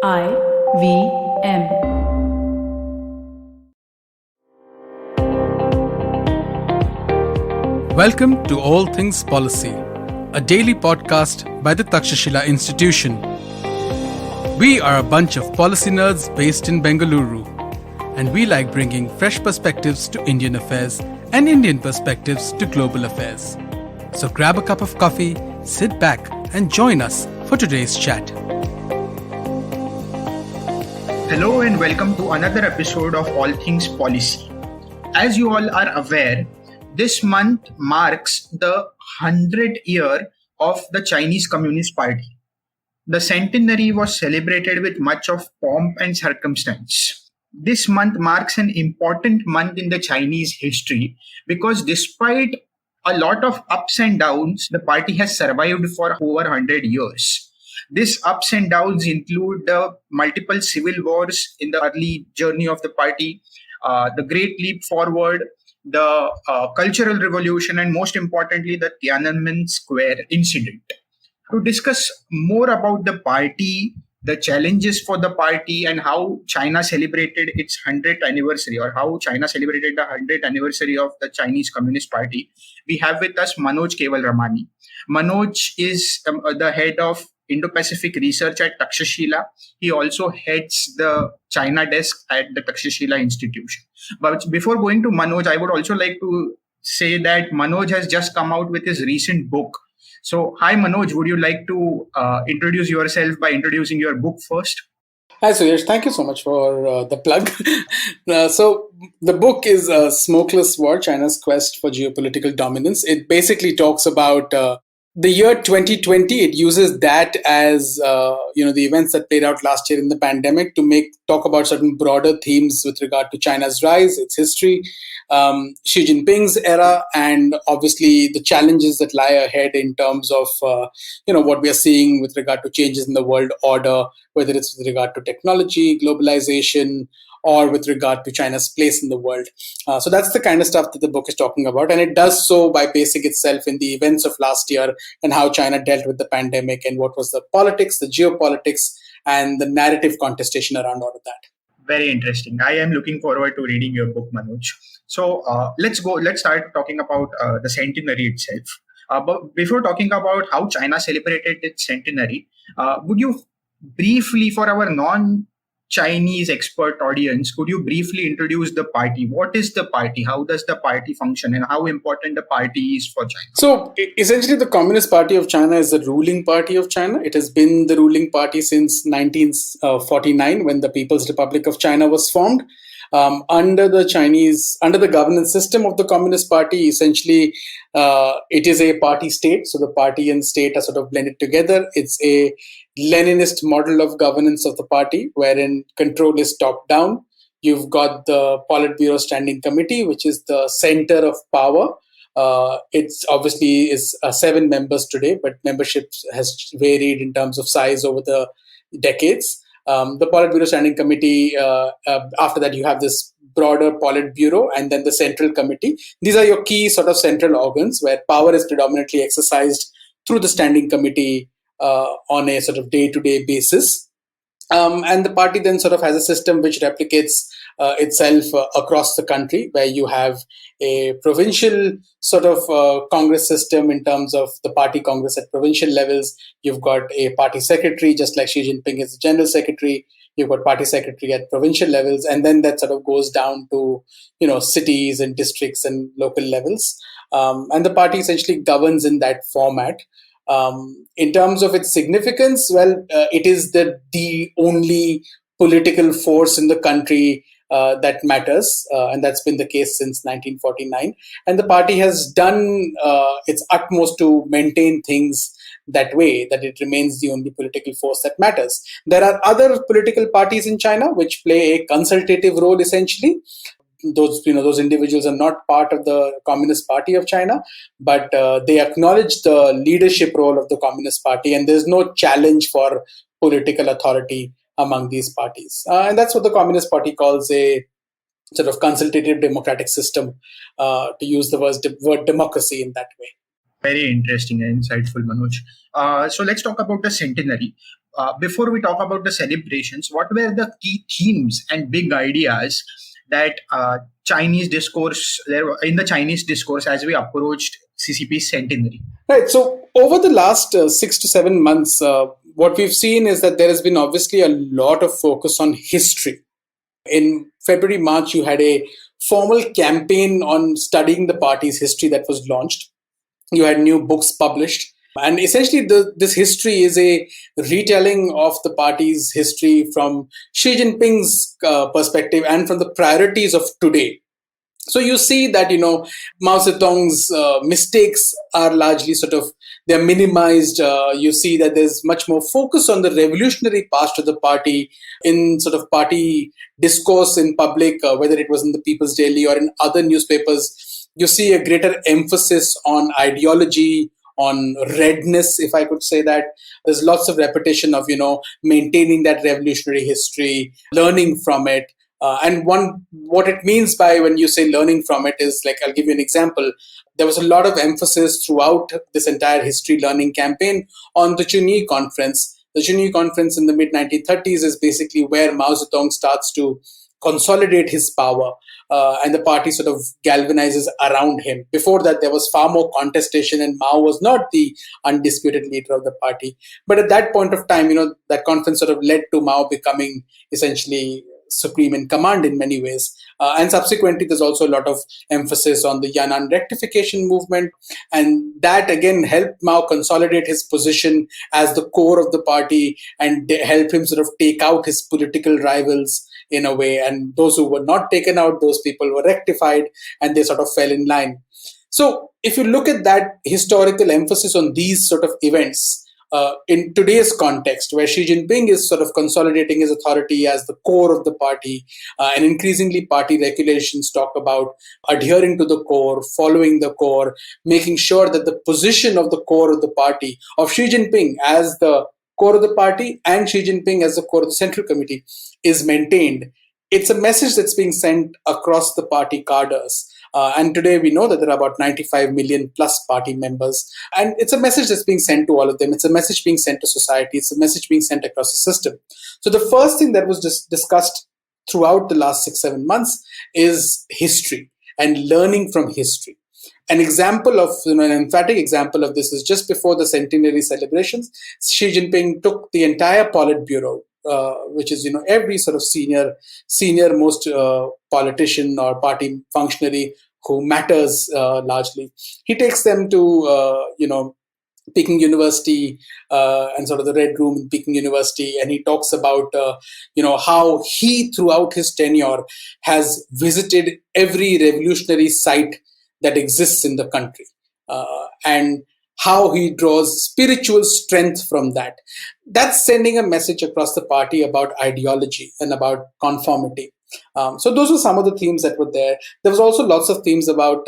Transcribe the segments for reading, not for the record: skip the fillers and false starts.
IVM. Welcome to All Things Policy, a daily podcast by the Takshashila Institution. We are a bunch of policy nerds based in Bengaluru, and we like bringing fresh perspectives to Indian affairs and Indian perspectives to global affairs. So grab a cup of coffee, sit back, and join us for today's chat. Hello and welcome to another episode of All Things Policy. As you all are aware, this month marks the 100th year of the Chinese Communist Party. The centenary was celebrated with much of pomp and circumstance. This month marks an important month in the Chinese history because despite a lot of ups and downs, the party has survived for over 100 years. These ups and downs include the multiple civil wars in the early journey of the party, the Great Leap Forward, the Cultural Revolution, and most importantly, the Tiananmen Square incident. To discuss more about the party, the challenges for the party, and how China celebrated its 100th anniversary, or how China celebrated the 100th anniversary of the Chinese Communist Party, we have with us Manoj Kewalramani. Manoj is the head of Indo-Pacific Research at Takshashila. He also heads the China desk at the Takshashila Institution. But before going to Manoj, I would also like to say that Manoj has just come out with his recent book. So, hi Manoj, would you like to introduce yourself by introducing your book first? Hi Suyash, thank you so much for the plug. So the book is Smokeless War, China's Quest for Geopolitical Dominance. It basically talks about the year 2020. It uses that as the events that played out last year in the pandemic to talk about certain broader themes with regard to China's rise, its history, Xi Jinping's era, and obviously the challenges that lie ahead in terms of what we are seeing with regard to changes in the world order, whether it's with regard to technology, globalization, or with regard to China's place in the world. So that's the kind of stuff that the book is talking about. And it does so by basing itself in the events of last year and how China dealt with the pandemic and what was the politics, the geopolitics, and the narrative contestation around all of that. Very interesting. I am looking forward to reading your book, Manoj. So let's start talking about the centenary itself. But before talking about how China celebrated its centenary, would you briefly, for our non-Chinese expert audience, could you briefly introduce the party? What is the party? How does the party function? And how important the party is for China? So essentially, the Communist Party of China is the ruling party of China. It has been the ruling party since 1949, when the People's Republic of China was formed. Under the governance system of the Communist Party, essentially, it is a party state. So the party and state are sort of blended together. It's a Leninist model of governance of the party, wherein control is top down. You've got the Politburo Standing Committee, which is the center of power. It's obviously is 7 members today, but membership has varied in terms of size over the decades. The Politburo Standing Committee, after that you have this broader Politburo and then the Central Committee. These are your key sort of central organs where power is predominantly exercised through the Standing Committee on a sort of day-to-day basis. And the party then sort of has a system which replicates itself across the country, where you have a provincial sort of congress system in terms of the party congress at provincial levels. You've got a party secretary, just like Xi Jinping is the general secretary. You've got party secretary at provincial levels, and then that sort of goes down to cities and districts and local levels. And the party essentially governs in that format. In terms of its significance, it is the only political force in the country that matters, and that's been the case since 1949. And the party has done its utmost to maintain things that way, that it remains the only political force that matters. There are other political parties in China which play a consultative role, essentially. Those individuals are not part of the Communist Party of China, but they acknowledge the leadership role of the Communist Party, and there's no challenge for political authority among these parties. And that's what the Communist Party calls a sort of consultative democratic system, to use the word democracy in that way. Very interesting and insightful, Manoj. So let's talk about the centenary. before we talk about the celebrations, what were the key themes and big ideas that Chinese discourse there in the Chinese discourse as we approached CCP's centenary? Right. So over the last 6 to 7 months, what we've seen is that there has been obviously a lot of focus on history. In February, March, you had a formal campaign on studying the party's history that was launched. You had new books published. And essentially, this history is a retelling of the party's history from Xi Jinping's perspective and from the priorities of today. So you see that, Mao Zedong's mistakes are largely they're minimized. You see that there's much more focus on the revolutionary past of the party in party discourse in public, whether it was in the People's Daily or in other newspapers. You see a greater emphasis on ideology, on redness, if I could say that. There's lots of repetition of, maintaining that revolutionary history, learning from it. And what it means by when you say learning from it is, like, I'll give you an example. There was a lot of emphasis throughout this entire history learning campaign on the Chunyi Conference. The Chunyi Conference in the mid-1930s is basically where Mao Zedong starts to consolidate his power, and the party sort of galvanizes around him. Before that, there was far more contestation, and Mao was not the undisputed leader of the party. But at that point of time, that conference sort of led to Mao becoming essentially supreme in command in many ways. And subsequently, there's also a lot of emphasis on the Yan'an rectification movement. And that again helped Mao consolidate his position as the core of the party and help him sort of take out his political rivals in a way. And those who were not taken out, those people were rectified and they sort of fell in line. So if you look at that historical emphasis on these sort of events, in today's context, where Xi Jinping is sort of consolidating his authority as the core of the party, and increasingly party regulations talk about adhering to the core, following the core, making sure that the position of the core of the party, of Xi Jinping as the core of the party and Xi Jinping as the core of the Central Committee, is maintained. It's a message that's being sent across the party cadres. And today we know that there are about 95 million plus party members. And it's a message that's being sent to all of them. It's a message being sent to society. It's a message being sent across the system. So the first thing that was just discussed throughout the last 6-7 months is history and learning from history. An example of, an emphatic example of this is just before the centenary celebrations, Xi Jinping took the entire Politburo, which is, every sort of senior most politician or party functionary who matters largely. He takes them to, Peking University and sort of the Red Room in Peking University, and he talks about, how he, throughout his tenure, has visited every revolutionary site that exists in the country, and how he draws spiritual strength from that. That's sending a message across the party about ideology and about conformity. So those were some of the themes that were there. There was also lots of themes about,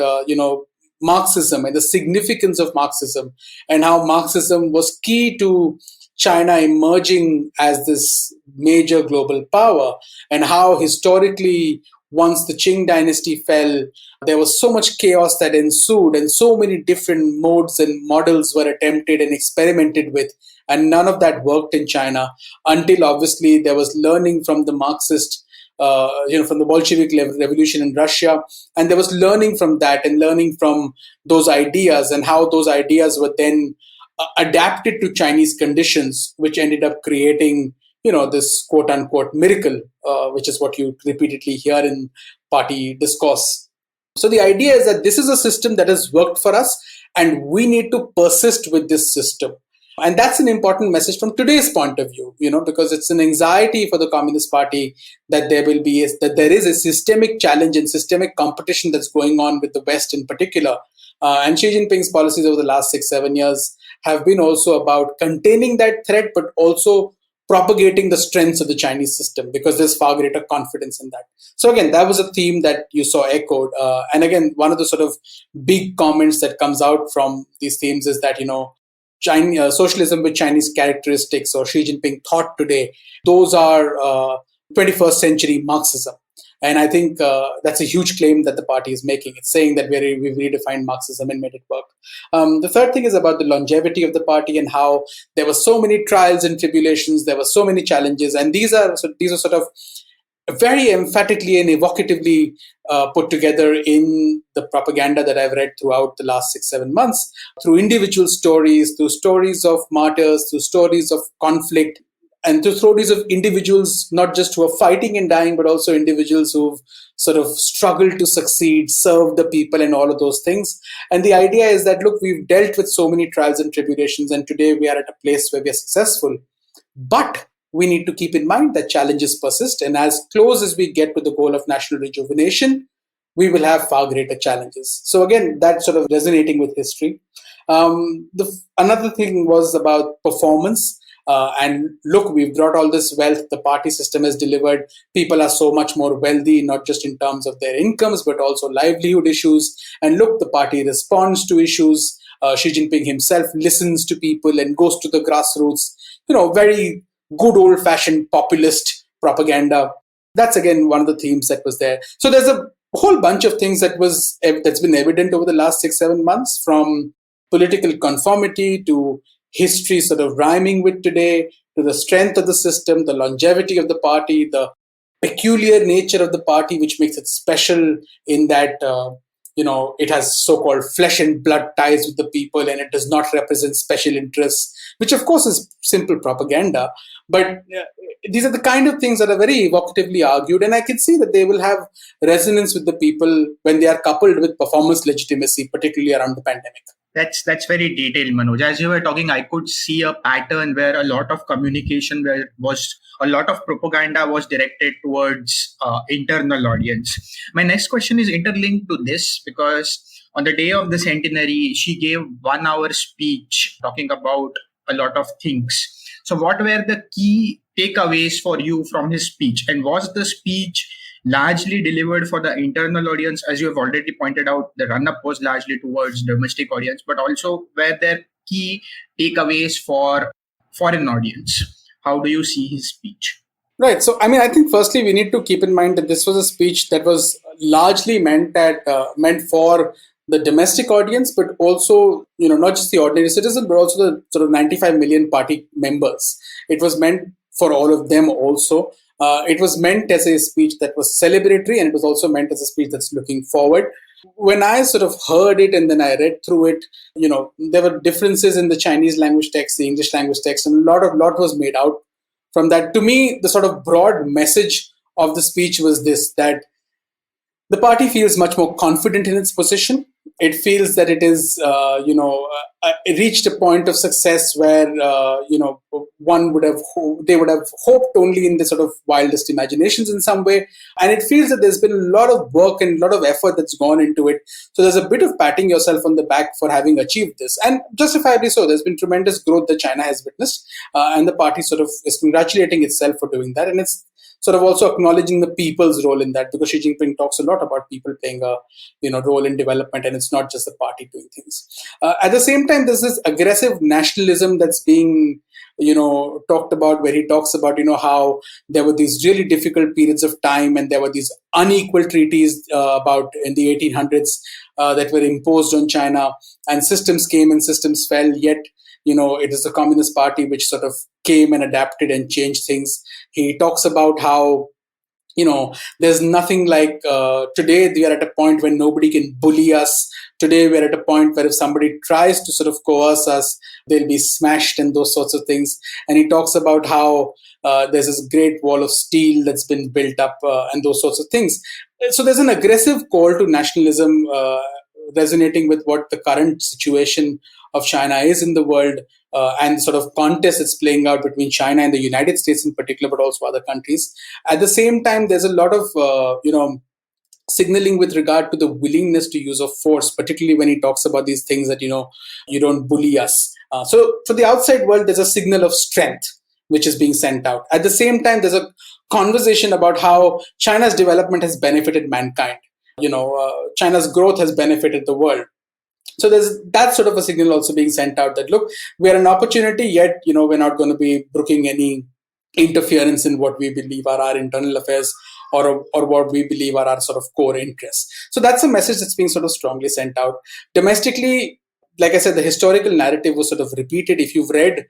Marxism and the significance of Marxism and how Marxism was key to China emerging as this major global power, and how historically, once the Qing dynasty fell, there was so much chaos that ensued, and so many different modes and models were attempted and experimented with, and none of that worked in China until obviously there was learning from the Marxist, from the Bolshevik revolution in Russia, and there was learning from that and learning from those ideas and how those ideas were then adapted to Chinese conditions, which ended up creating this quote unquote miracle, which is what you repeatedly hear in party discourse. So the idea is that this is a system that has worked for us and we need to persist with this system. And that's an important message from today's point of view, because it's an anxiety for the Communist Party that there is a systemic challenge and systemic competition that's going on with the West in particular. And Xi Jinping's policies over the last 6-7 years have been also about containing that threat, but also propagating the strengths of the Chinese system, because there's far greater confidence in that. So again, that was a theme that you saw echoed. And again, one of the sort of big comments that comes out from these themes is that, socialism with Chinese characteristics, or Xi Jinping thought today, those are 21st century Marxism. And I think that's a huge claim that the party is making. It's saying that we've redefined Marxism and made it work. The third thing is about the longevity of the party and how there were so many trials and tribulations, there were so many challenges, and these are sort of very emphatically and evocatively put together in the propaganda that I've read throughout the last 6-7 months, through individual stories, through stories of martyrs, through stories of conflict, and through stories of individuals, not just who are fighting and dying, but also individuals who've sort of struggled to succeed, serve the people, and all of those things. And the idea is that, look, we've dealt with so many trials and tribulations, and today we are at a place where we are successful. But we need to keep in mind that challenges persist. And as close as we get to the goal of national rejuvenation, we will have far greater challenges. So again, that's sort of resonating with history. Another thing was about performance. And look, we've brought all this wealth. The party system has delivered. People are so much more wealthy, not just in terms of their incomes, but also livelihood issues. And look, the party responds to issues. Xi Jinping himself listens to people and goes to the grassroots. Very good old-fashioned populist propaganda. That's again one of the themes that was there. So there's a whole bunch of things that's been evident over the last 6-7 months, from political conformity to history sort of rhyming with today, to the strength of the system, the longevity of the party, the peculiar nature of the party, which makes it special in that it has so-called flesh and blood ties with the people, and it does not represent special interests, which of course is simple propaganda. But these are the kind of things that are very evocatively argued, and I can see that they will have resonance with the people when they are coupled with performance legitimacy, particularly around the pandemic. That's very detailed, Manoj. As you were talking, I could see a pattern where a lot of communication, a lot of propaganda was directed towards internal audience. My next question is interlinked to this, because on the day of the centenary, she gave 1 hour speech talking about a lot of things. So what were the key takeaways for you from his speech? And was the speech largely delivered for the internal audience? As you have already pointed out, the run-up was largely towards domestic audience, but also were there key takeaways for foreign audience? How do you see his speech? Right. So, I think firstly, we need to keep in mind that this was a speech that was largely meant for the domestic audience, but also, not just the ordinary citizen, but also the sort of 95 million party members. It was meant for all of them also. It was meant as a speech that was celebratory, and it was also meant as a speech that's looking forward. When I sort of heard it and then I read through it, there were differences in the Chinese language text, the English language text, and a lot was made out from that. To me, the sort of broad message of the speech was this, that the party feels much more confident in its position. It feels that it is, it reached a point of success where, they would have hoped only in the sort of wildest imaginations in some way. And it feels that there's been a lot of work and a lot of effort that's gone into it. So there's a bit of patting yourself on the back for having achieved this. And justifiably so. There's been tremendous growth that China has witnessed. And the party sort of is congratulating itself for doing that. And it's sort of also acknowledging the people's role in that, because Xi Jinping talks a lot about people playing a role in development, and it's not just the party doing things. At the same time, there's this aggressive nationalism that's being talked about, where he talks about how there were these really difficult periods of time, and there were these unequal treaties about in the 1800s that were imposed on China, and systems came and systems fell, yet it is the Communist Party which sort of came and adapted and changed things. He talks about how, there's nothing like today we are at a point when nobody can bully us. Today we're at a point where if somebody tries to sort of coerce us, they'll be smashed and those sorts of things. And he talks about how there's this great wall of steel that's been built up and those sorts of things. So there's an aggressive call to nationalism resonating with what the current situation of China is in the world, and sort of contest that's playing out between China and the United States in particular, but also other countries. At the same time, there's a lot of, signaling with regard to the willingness to use of force, particularly when he talks about these things that, you don't bully us. So for the outside world, there's a signal of strength which is being sent out. At the same time, there's a conversation about how China's development has benefited mankind. China's growth has benefited the world. So there's that sort of a signal also being sent out that, look, we're an opportunity, yet, we're not going to be brooking any interference in what we believe are our internal affairs or what we believe are our sort of core interests. So that's a message that's being sort of strongly sent out. Domestically, like I said, the historical narrative was sort of repeated. If you've read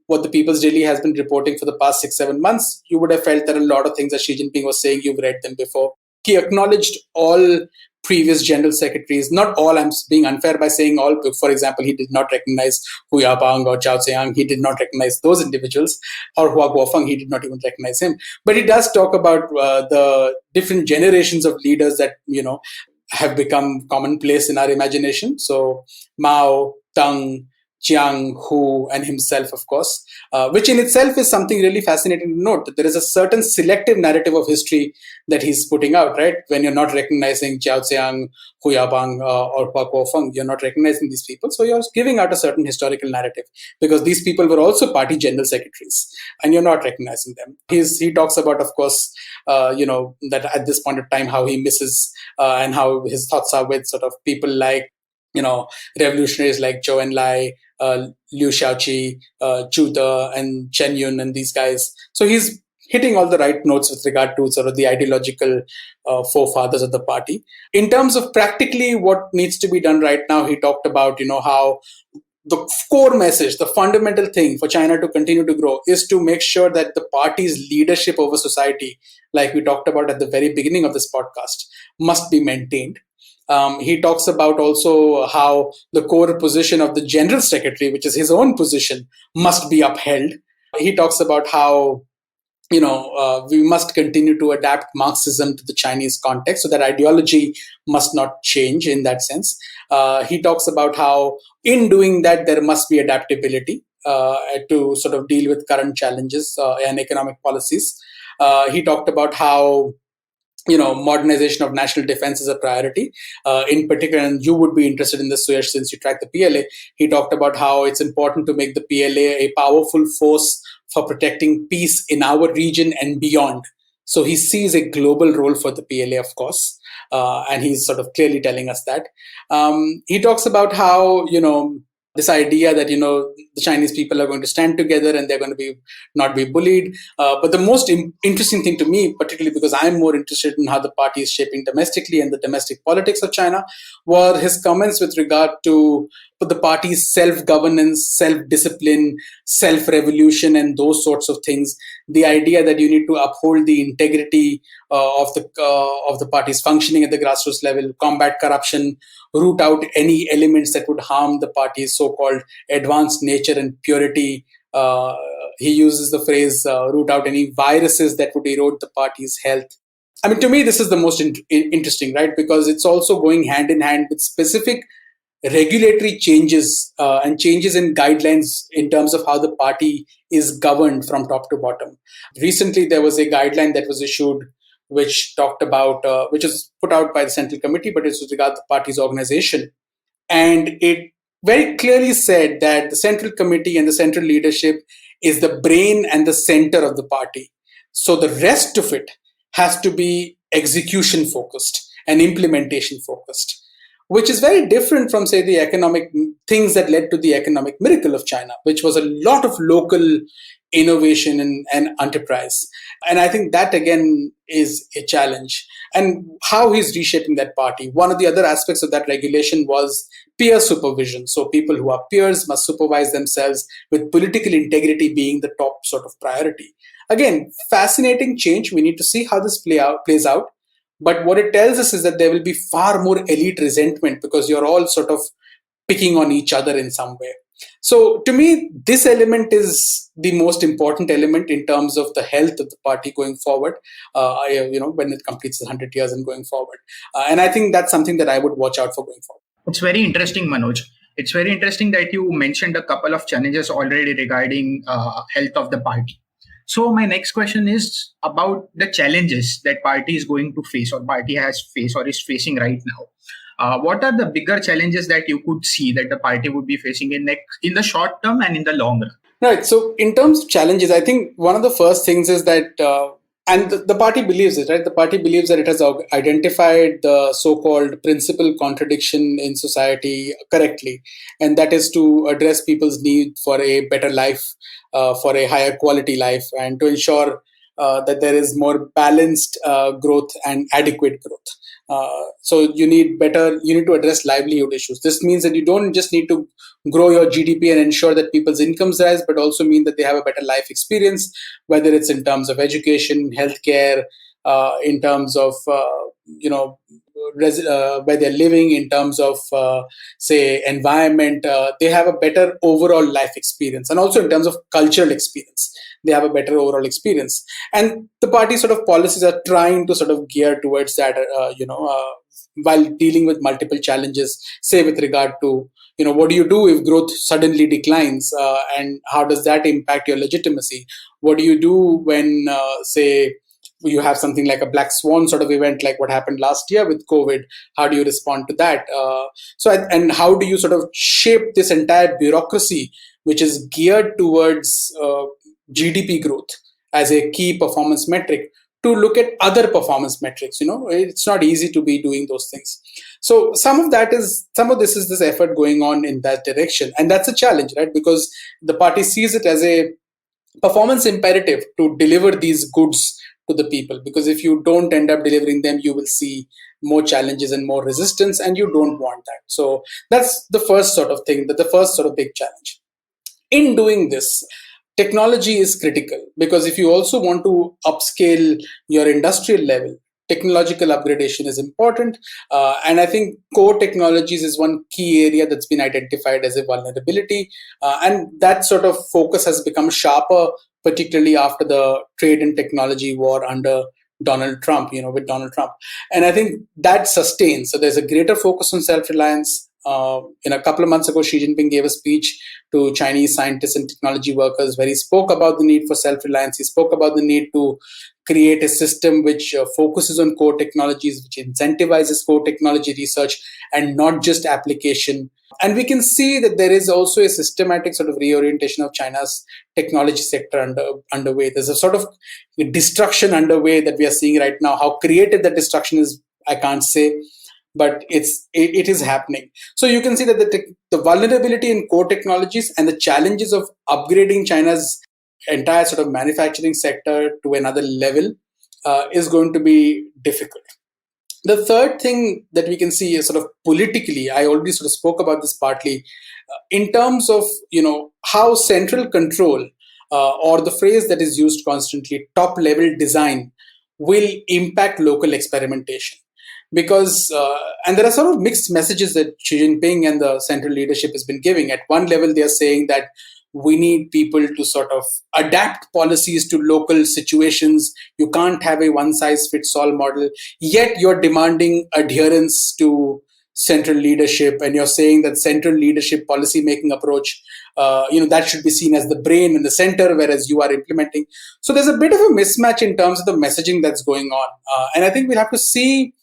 what the People's Daily has been reporting for the past 6-7 months, you would have felt that a lot of things that Xi Jinping was saying, you've read them before. He acknowledged all previous general secretaries, not all, I'm being unfair by saying all. For example, he did not recognize Hu Yaobang or Zhao Ziyang. He did not recognize those individuals, or Hua Guofeng, he did not even recognize him. But he does talk about the different generations of leaders that, have become commonplace in our imagination. So Mao, Deng, Jiang, Hu, and himself, of course, which in itself is something really fascinating to note. That there is a certain selective narrative of history that he's putting out, right? When you're not recognizing Zhao Ziyang, Hu Yaobang, or Hua Guofeng, you're not recognizing these people. So you're giving out a certain historical narrative because these people were also party general secretaries and you're not recognizing them. He talks about, of course, that at this point of time, how he misses and how his thoughts are with sort of people like, revolutionaries like Zhou Enlai, Liu Shaoqi, Zhu De, and Chen Yun, and these guys. So he's hitting all the right notes with regard to sort of the ideological forefathers of the party. In terms of practically what needs to be done right now, he talked about, how the core message, the fundamental thing for China to continue to grow is to make sure that the party's leadership over society, like we talked about at the very beginning of this podcast, must be maintained. He talks about also how the core position of the general secretary, which is his own position, must be upheld. He talks about how we must continue to adapt Marxism to the Chinese context, so that ideology must not change in that sense. He talks about how in doing that, there must be adaptability to sort of deal with current challenges and economic policies. He talked about how modernization of national defense is a priority. In particular, and you would be interested in this, Suyash, since you track the PLA, he talked about how it's important to make the PLA a powerful force for protecting peace in our region and beyond. So he sees a global role for the PLA, of course, and he's sort of clearly telling us that. He talks about how, this idea that, the Chinese people are going to stand together and they're going to not be bullied. But the most interesting thing to me, particularly because I'm more interested in how the party is shaping domestically and the domestic politics of China, were his comments with regard to the party's self-governance, self-discipline, self-revolution, and those sorts of things. The idea that you need to uphold the integrity of the party's functioning at the grassroots level, combat corruption, root out any elements that would harm the party's so-called advanced nature and purity. He uses the phrase, root out any viruses that would erode the party's health. I mean, to me, this is the most interesting, right? Because it's also going hand in hand with specific regulatory changes and changes in guidelines in terms of how the party is governed from top to bottom. Recently, there was a guideline that was issued which talked about, which was put out by the Central Committee, but it's with regard to the party's organization. And it very clearly said that the Central Committee and the central leadership is the brain and the center of the party. So the rest of it has to be execution focused and implementation focused, which is very different from, say, the economic things that led to the economic miracle of China, which was a lot of local innovation and enterprise. And I think that, again, is a challenge. And how he's reshaping that party. One of the other aspects of that regulation was peer supervision. So people who are peers must supervise themselves, with political integrity being the top sort of priority. Again, fascinating change. We need to see how this plays out. But what it tells us is that there will be far more elite resentment because you're all sort of picking on each other in some way. So to me, this element is the most important element in terms of the health of the party going forward, when it completes 100 years and going forward. And I think that's something that I would watch out for going forward. It's very interesting, Manoj. It's very interesting that you mentioned a couple of challenges already regarding health of the party. So my next question is about the challenges that party is going to face, or party has faced or is facing right now. What are the bigger challenges that you could see that the party would be facing in the short term and in the long run? Right. So in terms of challenges, I think one of the first things is that, and the party believes it, right? The party believes that it has identified the so-called principal contradiction in society correctly. And that is to address people's need for a better life, for a higher quality life, and to ensure that there is more balanced growth and adequate growth. So you need to address livelihood issues. This means that you don't just need to grow your GDP and ensure that people's incomes rise, but also mean that they have a better life experience, whether it's in terms of education, healthcare, in terms of where they're living, in terms of say environment. They have a better overall life experience, and also in terms of cultural experience, they have a better overall experience. And the party sort of policies are trying to sort of gear towards that, while dealing with multiple challenges, say with regard to, what do you do if growth suddenly declines, and how does that impact your legitimacy? What do you do when, say, you have something like a black swan sort of event, like what happened last year with COVID? How do you respond to that? And how do you sort of shape this entire bureaucracy, which is geared towards GDP growth as a key performance metric, to look at other performance metrics? It's not easy to be doing those things. So some of this is this effort going on in that direction, and that's a challenge, right? Because the party sees it as a performance imperative to deliver these goods to the people, because if you don't end up delivering them, you will see more challenges and more resistance, and you don't want that. So that's the first sort of thing, the first sort of big challenge. In doing this, technology is critical, because if you also want to upscale your industrial level, technological upgradation is important. And I think core technologies is one key area that's been identified as a vulnerability. And that sort of focus has become sharper, particularly after the trade and technology war under Donald Trump, with Donald Trump. And I think that sustains. So there's a greater focus on self-reliance. A couple of months ago, Xi Jinping gave a speech to Chinese scientists and technology workers where he spoke about the need for self-reliance. He spoke about the need to create a system which focuses on core technologies, which incentivizes core technology research and not just application. And we can see that there is also a systematic sort of reorientation of China's technology sector underway. There's a sort of destruction underway that we are seeing right now. How creative that destruction is, I can't say, but it is happening. So you can see that the vulnerability in core technologies and the challenges of upgrading China's entire sort of manufacturing sector to another level is going to be difficult. The third thing that we can see is sort of politically, I already sort of spoke about this partly, in terms of, how central control, or the phrase that is used constantly, top level design, will impact local experimentation. Because, and there are sort of mixed messages that Xi Jinping and the central leadership has been giving. At one level, they are saying that we need people to sort of adapt policies to local situations. You can't have a one-size-fits-all model. Yet you're demanding adherence to central leadership, and you're saying that central leadership policy-making approach, that should be seen as the brain in the center, whereas you are implementing. So there's a bit of a mismatch in terms of the messaging that's going on. And I think we'll have to see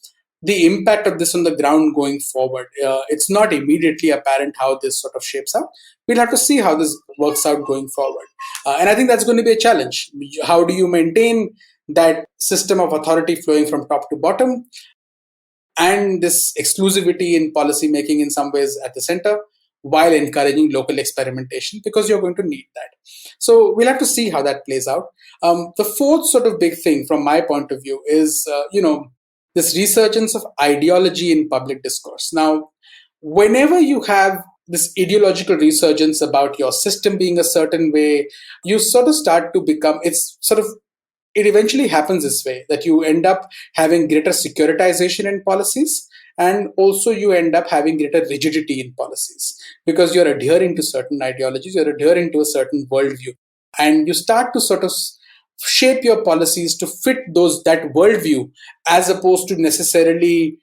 the impact of this on the ground going forward. It's not immediately apparent how this sort of shapes up. We'll have to see how this works out going forward. And I think that's going to be a challenge. How do you maintain that system of authority flowing from top to bottom, and this exclusivity in policy making in some ways at the center, while encouraging local experimentation, because you're going to need that. So we'll have to see how that plays out. The fourth sort of big thing from my point of view is, this resurgence of ideology in public discourse. Now, whenever you have this ideological resurgence about your system being a certain way, you sort of start to become, it eventually happens this way, that you end up having greater securitization in policies, and also you end up having greater rigidity in policies, because you're adhering to certain ideologies, you're adhering to a certain worldview, and you start to sort of shape your policies to fit that worldview, as opposed to necessarily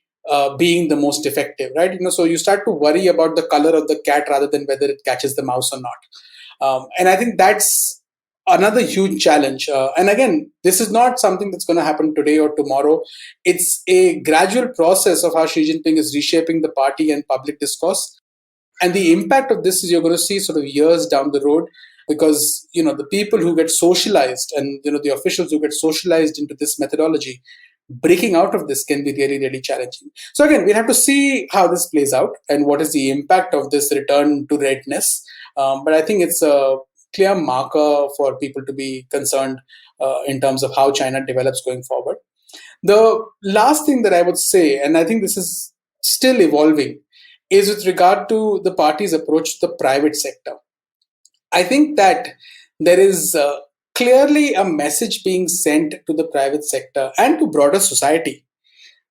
being the most effective, right? So you start to worry about the color of the cat rather than whether it catches the mouse or not. And I think that's another huge challenge. And again, this is not something that's going to happen today or tomorrow. It's a gradual process of how Xi Jinping is reshaping the party and public discourse. And the impact of this is you're going to see sort of years down the road, because the people who get socialized, and the officials who get socialized into this methodology, breaking out of this can be really, really challenging. So again, we'll have to see how this plays out and what is the impact of this return to redness. But I think it's a clear marker for people to be concerned in terms of how China develops going forward. The last thing that I would say, and I think this is still evolving, is with regard to the party's approach to the private sector. I think that there is clearly a message being sent to the private sector and to broader society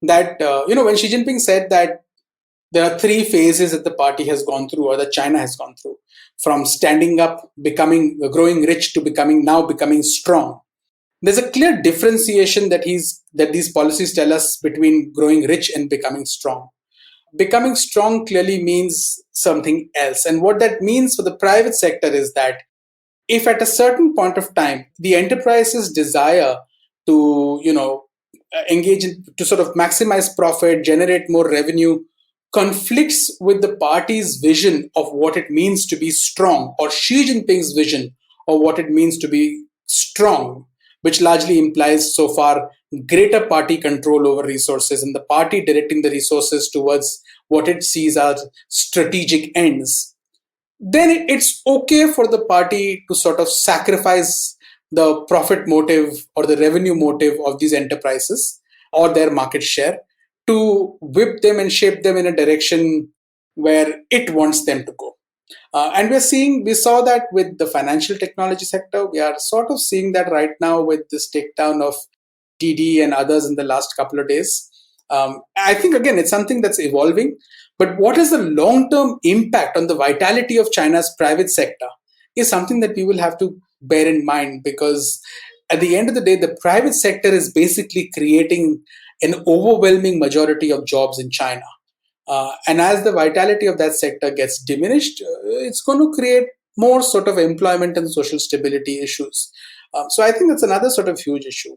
that, when Xi Jinping said that there are three phases that the party has gone through, or that China has gone through, from standing up, growing rich, to becoming strong. There's a clear differentiation that these policies tell us between growing rich and becoming strong. Becoming strong clearly means something else. And what that means for the private sector is that if at a certain point of time, the enterprise's desire to, engage in, to sort of maximize profit, generate more revenue, conflicts with the party's vision of what it means to be strong, or Xi Jinping's vision of what it means to be strong, which largely implies so far greater party control over resources and the party directing the resources towards what it sees as strategic ends, then it's okay for the party to sort of sacrifice the profit motive or the revenue motive of these enterprises or their market share to whip them and shape them in a direction where it wants them to go. And we saw that with the financial technology sector. We are sort of seeing that right now with this takedown of TD and others in the last couple of days. I think, again, it's something that's evolving. But what is the long-term impact on the vitality of China's private sector is something that we will have to bear in mind, because at the end of the day, the private sector is basically creating an overwhelming majority of jobs in China. And as the vitality of that sector gets diminished, it's going to create more sort of employment and social stability issues. So I think that's another sort of huge issue.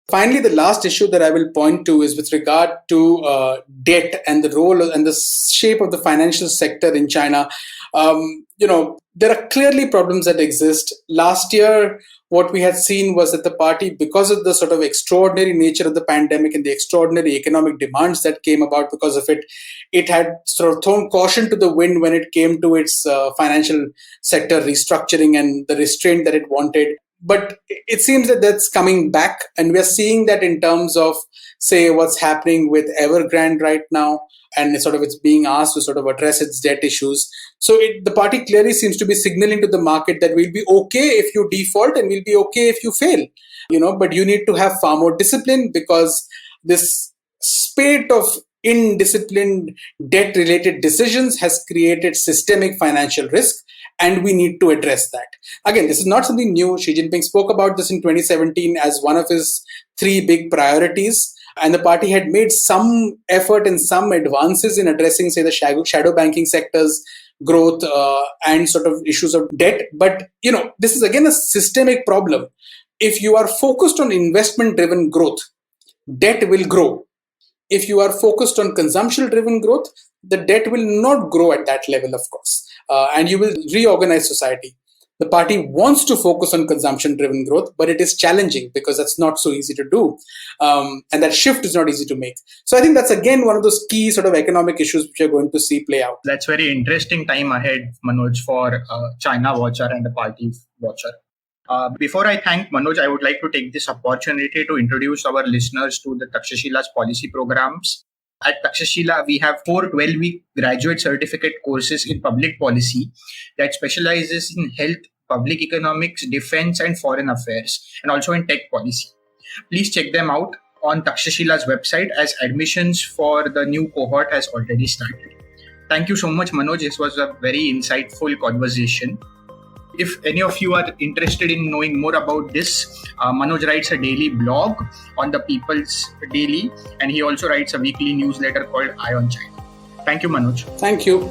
Finally, the last issue that I will point to is with regard to debt and the role and the shape of the financial sector in China. There are clearly problems that exist. Last year, what we had seen was that the party, because of the sort of extraordinary nature of the pandemic and the extraordinary economic demands that came about because of it, it had sort of thrown caution to the wind when it came to its financial sector restructuring and the restraint that it wanted. But it seems that that's coming back, and we're seeing that in terms of, say, what's happening with Evergrande right now, and it's being asked to sort of address its debt issues. So the party clearly seems to be signaling to the market that we'll be okay if you default and we'll be okay if you fail, but you need to have far more discipline, because this spate of indisciplined debt-related decisions has created systemic financial risk, and we need to address that. Again, this is not something new. Xi Jinping spoke about this in 2017 as one of his three big priorities. And the party had made some effort and some advances in addressing, say, the shadow banking sector's growth and sort of issues of debt. But, this is again a systemic problem. If you are focused on investment-driven growth, debt will grow. If you are focused on consumption-driven growth, the debt will not grow at that level, of course. And you will reorganize society. The party wants to focus on consumption-driven growth, but it is challenging because that's not so easy to do. And that shift is not easy to make. So I think that's, again, one of those key sort of economic issues which you're going to see play out. That's very interesting time ahead, Manoj, for China Watcher and the Party Watcher. Before I thank Manoj, I would like to take this opportunity to introduce our listeners to the Takshashila's policy programs. At Takshashila, we have 4 12-week graduate certificate courses in public policy that specializes in health, public economics, defense, and foreign affairs, and also in tech policy. Please check them out on Takshashila's website, as admissions for the new cohort has already started. Thank you so much, Manoj. This was a very insightful conversation. If any of you are interested in knowing more about this, Manoj writes a daily blog on the People's Daily, and he also writes a weekly newsletter called Eye on China. Thank you, Manoj. Thank you.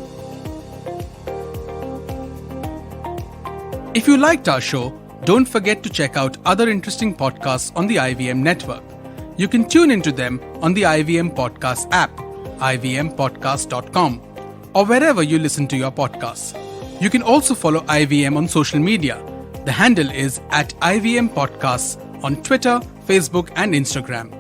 If you liked our show, don't forget to check out other interesting podcasts on the IVM network. You can tune into them on the IVM Podcast app, ivmpodcast.com, or wherever you listen to your podcasts. You can also follow IVM on social media. The handle is @IVM Podcasts on Twitter, Facebook, and Instagram.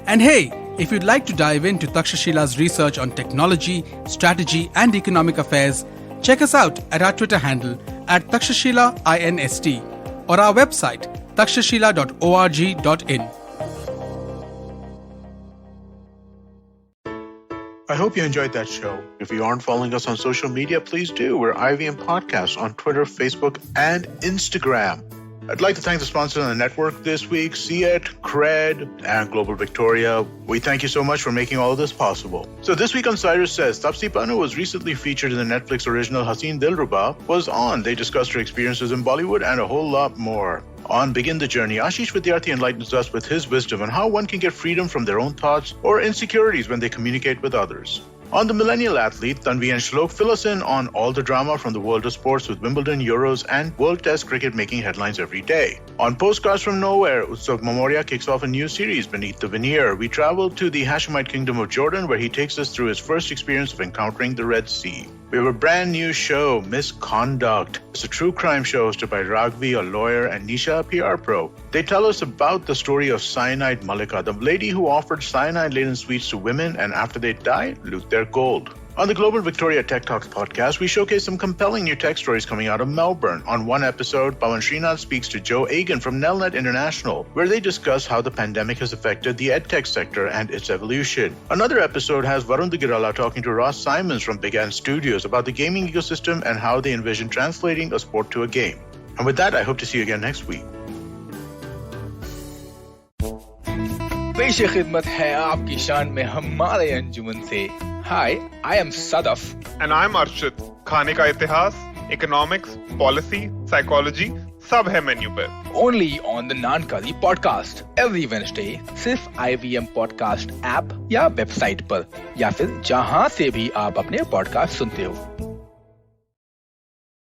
And hey, if you'd like to dive into Takshashila's research on technology, strategy, and economic affairs, check us out at our Twitter handle @TakshashilaINST or our website takshashila.org.in. I hope you enjoyed that show. If you aren't following us on social media, please do. We're IVM Podcasts on Twitter, Facebook, and Instagram. I'd like to thank the sponsors on the network this week, CET, Cred, and Global Victoria. We thank you so much for making all of this possible. So this week on Cyrus Says, Tapsi Pannu was recently featured in the Netflix original Haseen Dilruba was on. They discussed her experiences in Bollywood and a whole lot more. On Begin the Journey, Ashish Vidyarthi enlightens us with his wisdom on how one can get freedom from their own thoughts or insecurities when they communicate with others. On The Millennial Athlete, Tanvi and Shlok fill us in on all the drama from the world of sports with Wimbledon, Euros, and World Test cricket making headlines every day. On Postcards from Nowhere, Utsav Mamoria kicks off a new series, Beneath the Veneer. We travel to the Hashemite Kingdom of Jordan, where he takes us through his first experience of encountering the Red Sea. We have a brand new show, Misconduct. It's a true crime show hosted by Raghvi, a lawyer, and Nisha, a PR pro. They tell us about the story of Cyanide Malika, the lady who offered cyanide-laden sweets to women and after they die, loot their gold. On the Global Victoria Tech Talks podcast, we showcase some compelling new tech stories coming out of Melbourne. On one episode, Pawan Srinath speaks to Joe Agan from Nelnet International, where they discuss how the pandemic has affected the edtech sector and its evolution. Another episode has Varun Dugirala talking to Ross Simons from Big Ant Studios about the gaming ecosystem and how they envision translating a sport to a game. And with that, I hope to see you again next week. पेश खिदमत है आपकी शान में हमारे अंजुमन से. Hi, I am Sadaf. And I'm Arshit. खाने का इतिहास, economics, policy, psychology, सब है मेन्यू पे. Only on the Nankari podcast every Wednesday, सिर्फ IVM podcast ऐप या वेबसाइट पर या फिर जहां से भी आप अपने पॉडकास्ट सुनते हो.